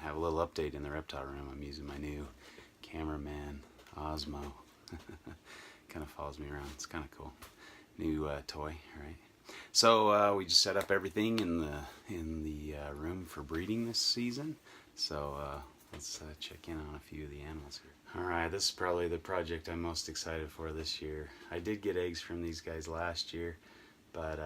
have a little update in the reptile room. I'm using my new cameraman Osmo. Kind of follows me around. It's kind of cool. New toy, right? So we just set up everything in the room for breeding this season. So let's check in on a few of the animals here. Alright, this is probably the project I'm most excited for this year. I did get eggs from these guys last year, but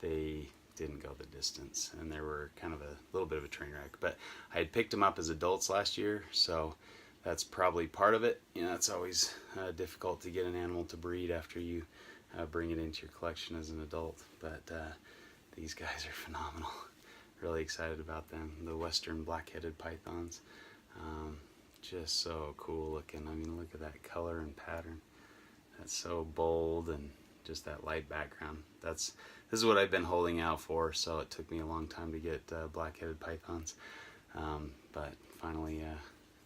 they didn't go the distance, and they were kind of a little bit of a train wreck. But I had picked them up as adults last year, so that's probably part of it. You know, it's always difficult to get an animal to breed after you bring it into your collection as an adult. But these guys are phenomenal. Really excited about them. The western black-headed pythons, just so cool looking. I mean, look at that color and pattern. That's so bold, and just that light background. This is what I've been holding out for, so it took me a long time to get black-headed pythons, but finally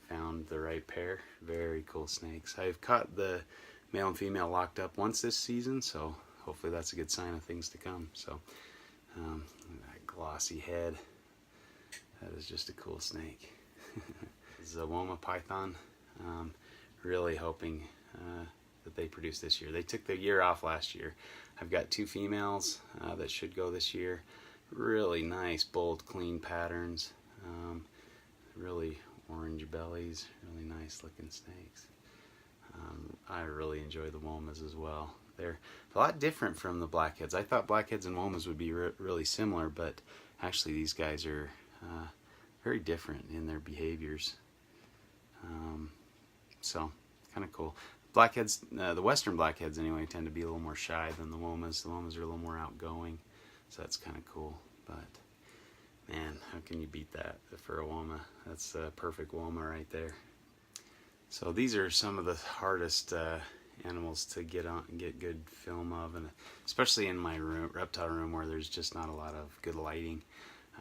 found the right pair. Very cool snakes. I've caught the male and female locked up once this season, so hopefully that's a good sign of things to come. So that glossy head, that is just a cool snake. This is a Woma python. Really hoping that they produce this year. They took the year off last year. I've got two females that should go this year. Really nice, bold, clean patterns. Really orange bellies. Really nice looking snakes. I really enjoy the Womas as well. They're a lot different from the blackheads. I thought blackheads and Womas would be really similar, but actually these guys are very different in their behaviors. So kind of cool. Blackheads, the western blackheads anyway, tend to be a little more shy than the Womas. The Womas are a little more outgoing, so that's kind of cool. But man, how can you beat that for a Woma? That's a perfect Woma right there. So these are some of the hardest animals to get on and get good film of, and especially in my room, reptile room, where there's just not a lot of good lighting.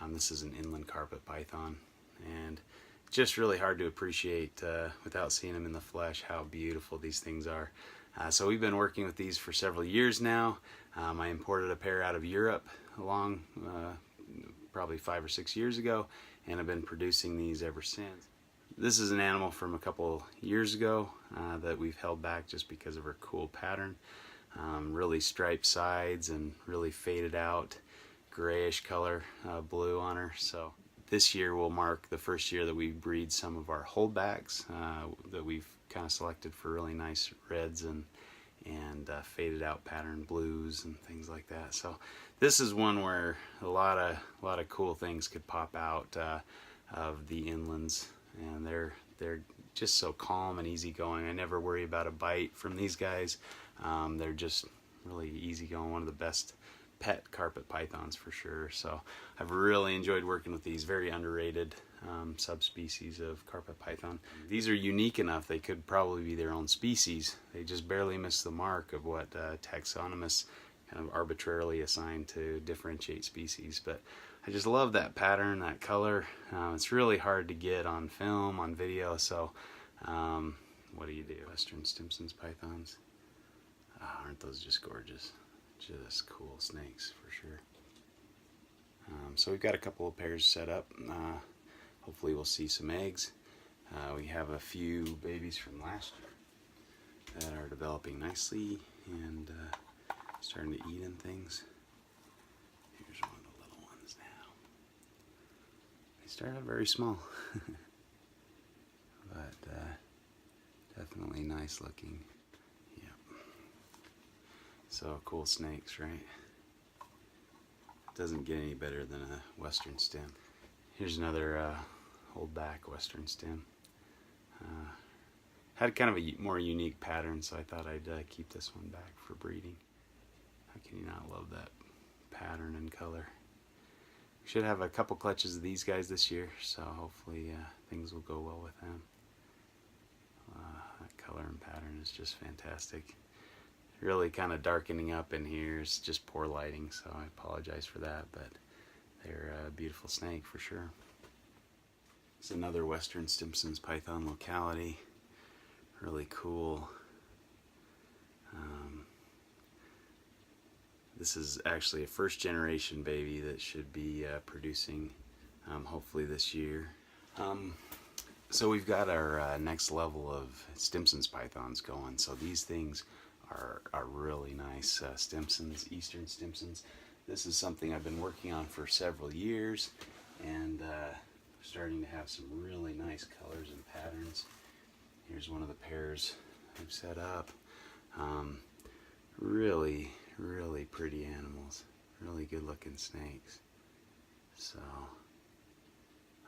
This is an inland carpet python, and just really hard to appreciate without seeing them in the flesh how beautiful these things are. So we've been working with these for several years now. I imported a pair out of Europe along probably 5 or 6 years ago, and I've been producing these ever since. This is an animal from a couple years ago that we've held back just because of her cool pattern. Really striped sides and really faded out grayish color blue on her. So this year will mark the first year that we breed some of our holdbacks that we've kind of selected for really nice reds and faded out pattern blues and things like that. So this is one where a lot of cool things could pop out of the inlands, and they're just so calm and easygoing. I never worry about a bite from these guys. They're just really easygoing. One of the best pet carpet pythons for sure. So I've really enjoyed working with these. Very underrated subspecies of carpet python. These are unique enough they could probably be their own species. They just barely miss the mark of what taxonomists kind of arbitrarily assign to differentiate species. But I just love that pattern, that color. It's really hard to get on film, on video. So what do? Western Stimson's pythons. Aren't those just gorgeous? Just cool snakes for sure. So we've got a couple of pairs set up. Hopefully we'll see some eggs. We have a few babies from last year that are developing nicely and starting to eat and things. Here's one of the little ones now. They start out very small, but definitely nice looking. So cool snakes, right? Doesn't get any better than a western stem. Here's another holdback western stem. Had kind of a more unique pattern, so I thought I'd keep this one back for breeding. How can you not love that pattern and color? We should have a couple clutches of these guys this year, so hopefully things will go well with them. That color and pattern is just fantastic. Really kind of darkening up in here. It's just poor lighting, so I apologize for that, but they're a beautiful snake for sure. It's another Western Stimson's python locality. Really cool. This is actually a first generation baby that should be producing hopefully this year. So we've got our next level of Stimson's pythons going. So these things are really nice Stimsons, Eastern Stimsons. This is something I've been working on for several years, and starting to have some really nice colors and patterns. Here's one of the pairs I've set up. Really, really pretty animals. Really good looking snakes. So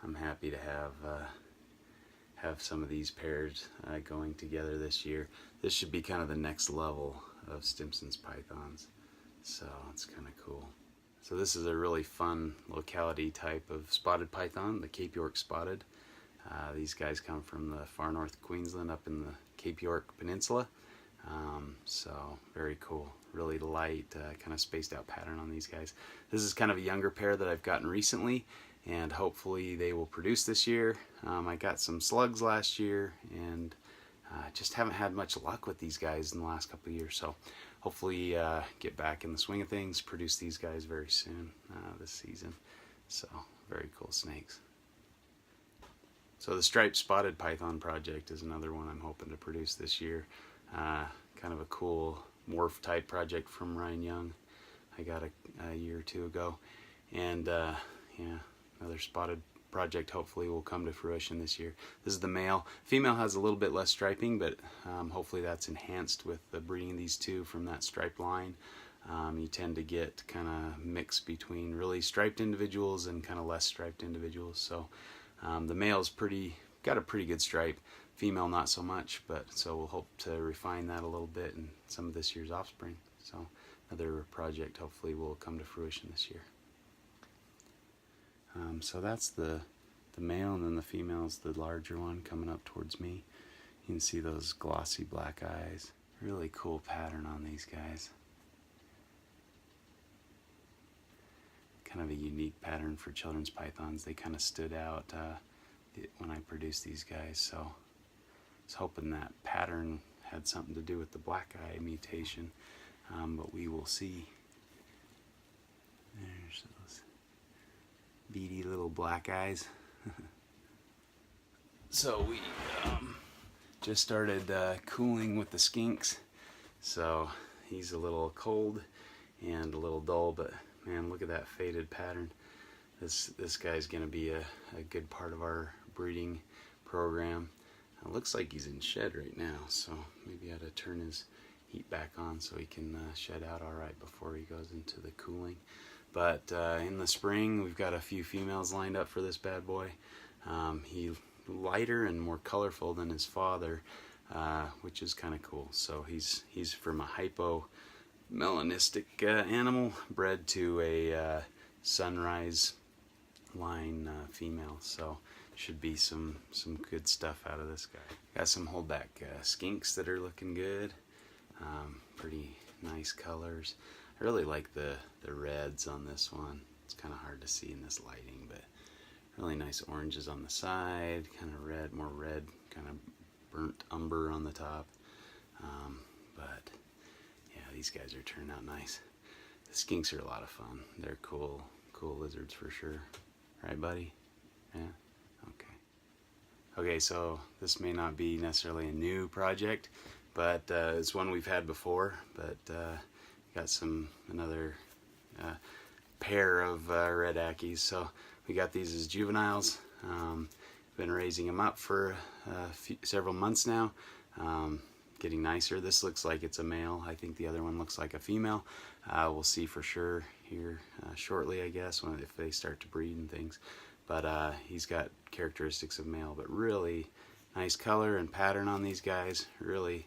I'm happy to have some of these pairs going together this year. This should be kind of the next level of Stimson's pythons. So it's kind of cool. So this is a really fun locality type of spotted python, the Cape York spotted. These guys come from the far north Queensland up in the Cape York Peninsula. So very cool, really light, kind of spaced out pattern on these guys. This is kind of a younger pair that I've gotten recently, and hopefully they will produce this year. I got some slugs last year, and just haven't had much luck with these guys in the last couple of years. So hopefully get back in the swing of things, produce these guys very soon this season. So very cool snakes. So the striped spotted python project is another one I'm hoping to produce this year. Kind of a cool morph type project from Ryan Young I got a year or two ago, and yeah, another spotted project hopefully will come to fruition this year. This is the male. Female has a little bit less striping, but hopefully that's enhanced with the breeding of these two from that striped line. You tend to get kind of mix between really striped individuals and kind of less striped individuals. So the male's got a pretty good stripe. Female not so much, but so we'll hope to refine that a little bit in some of this year's offspring. So another project hopefully will come to fruition this year. So that's the male, and then the female's the larger one coming up towards me. You can see those glossy black eyes. Really cool pattern on these guys. Kind of a unique pattern for children's pythons. They kind of stood out when I produced these guys, so I was hoping that pattern had something to do with the black eye mutation, but we will see. There's those beady little black eyes. So we just started cooling with the skinks, so he's a little cold and a little dull, but man, look at that faded pattern. This guy's gonna be a good part of our breeding program. It looks like he's in shed right now, so maybe I ought to turn his heat back on so he can shed out all right before he goes into the cooling. But in the spring, we've got a few females lined up for this bad boy. He's lighter and more colorful than his father, which is kind of cool. So he's from a hypomelanistic animal bred to a sunrise line female. So should be some good stuff out of this guy. Got some holdback skinks that are looking good. Pretty nice colors. I really like the reds on this one. It's kind of hard to see in this lighting, but really nice oranges on the side, kind of red, more red, kind of burnt umber on the top. But yeah, these guys are turning out nice. The skinks are a lot of fun. They're cool lizards for sure. Right, buddy? Yeah? Okay, so this may not be necessarily a new project, but it's one we've had before, but got another pair of red Ackies. So we got these as juveniles. Been raising them up for several months now. Getting nicer. This looks like it's a male. I think the other one looks like a female. We'll see for sure here shortly, I guess, if they start to breed and things. But he's got characteristics of male, but really nice color and pattern on these guys. Really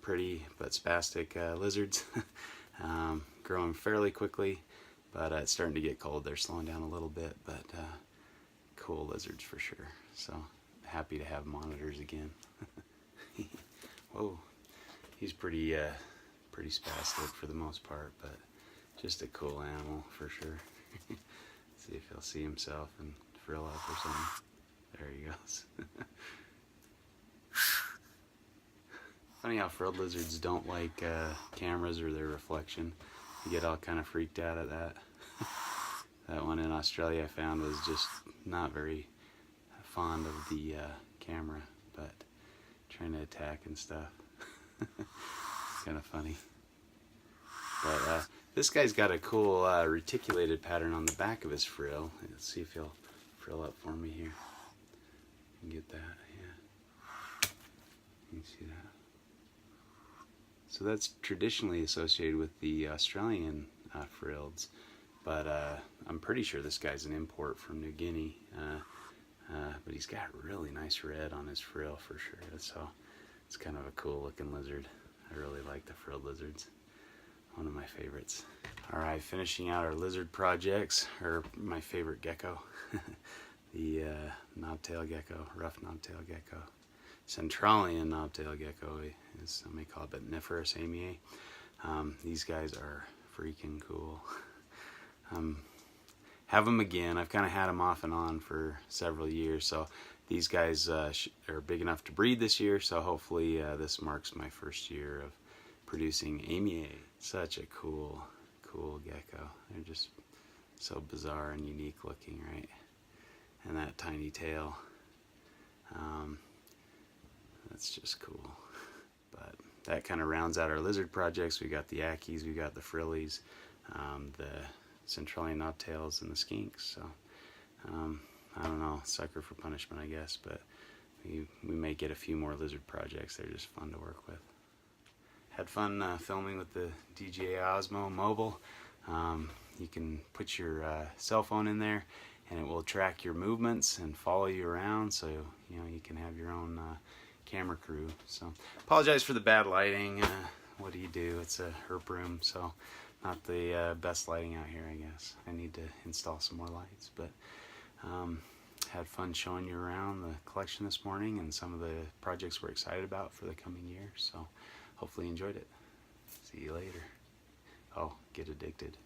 pretty but spastic lizards. Growing fairly quickly, but it's starting to get cold. They're slowing down a little bit, but cool lizards for sure. So happy to have monitors again. Whoa, he's pretty spastic for the most part, but just a cool animal for sure. See if he'll see himself and frill up or something. There he goes. Funny how frilled lizards don't like cameras or their reflection. You get all kind of freaked out at that. That one in Australia I found was just not very fond of the camera, but trying to attack and stuff. It's kind of funny. But this guy's got a cool reticulated pattern on the back of his frill. Let's see if he'll frill up for me here. You can get that, yeah. You can see that. So that's traditionally associated with the Australian frills, but I'm pretty sure this guy's an import from New Guinea. But he's got really nice red on his frill for sure. So it's kind of a cool looking lizard. I really like the frilled lizards. One of my favorites. Alright, finishing out our lizard projects, or my favorite gecko. The knobtail gecko, rough knobtail gecko. Centralian knobtail gecko is, some may call it, but Niferus amiae. These guys are freaking cool. Have them again. I've kind of had them off and on for several years, so these guys are big enough to breed this year, so hopefully this marks my first year of producing amiae. Such a cool gecko. They're just so bizarre and unique looking, right? And that tiny tail. That's just cool. But that kind of rounds out our lizard projects. We got the ackies, we got the frillies, the Centralian knobtails, and the skinks. So I don't know, sucker for punishment, I guess, but we may get a few more lizard projects. They're just fun to work with. Had fun filming with the DJI Osmo Mobile. You can put your cell phone in there and it will track your movements and follow you around, so you know you can have your own camera crew. So apologize for the bad lighting. What do you do? It's a herp room, so not the best lighting out here, I guess. I need to install some more lights, but had fun showing you around the collection this morning and some of the projects we're excited about for the coming year. So hopefully you enjoyed it. See you later. Oh, get addicted.